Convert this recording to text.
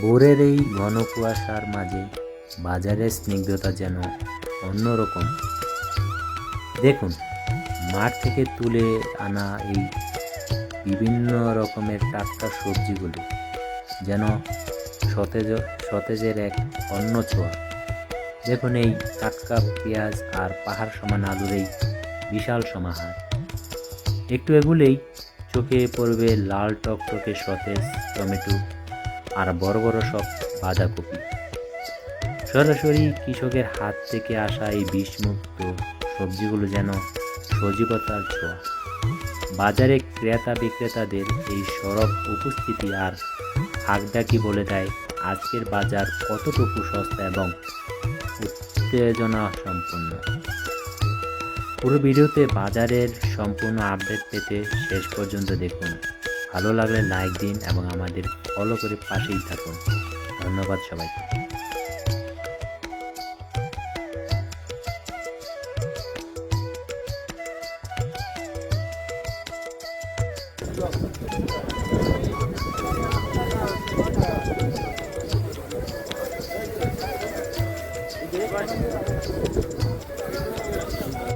ভোরের এই ঘন কুয়াশার মাঝে বাজারের স্নিগ্ধতা যেন অন্যরকম। দেখুন, মাঠ থেকে তুলে আনা এই বিভিন্ন রকমের টাটকা সবজিগুলো যেন সতেজ সতেজের এক অন্য ছোঁয়া। দেখুন, এই টাটকা পেঁয়াজ আর পাহাড় সমান আলুর এই বিশাল সমাহার। একটু এগুলেই চোখে পড়বে লাল টকটকে সতেজ টমেটো আর বড় বড় সব বাঁধাকপি। সরাসরি কৃষকের হাত থেকে আসা এই বিষমুক্ত সবজিগুলো যেন সজীবতার ছোঁয়া। বাজারে ক্রেতা বিক্রেতাদের এই সরব উপস্থিতি আর হাঁকডাকি বলে দেয় আজকের বাজার কতটুকু সস্তা এবং উত্তেজনা সম্পন্ন। পুরো ভিডিওতে বাজারের সম্পূর্ণ আপডেট পেতে শেষ পর্যন্ত দেখুন। ভালো লাগলে লাইক দিন এবং আমাদের ফলো করে পাশেই থাকুন। ধন্যবাদ সবাইকে।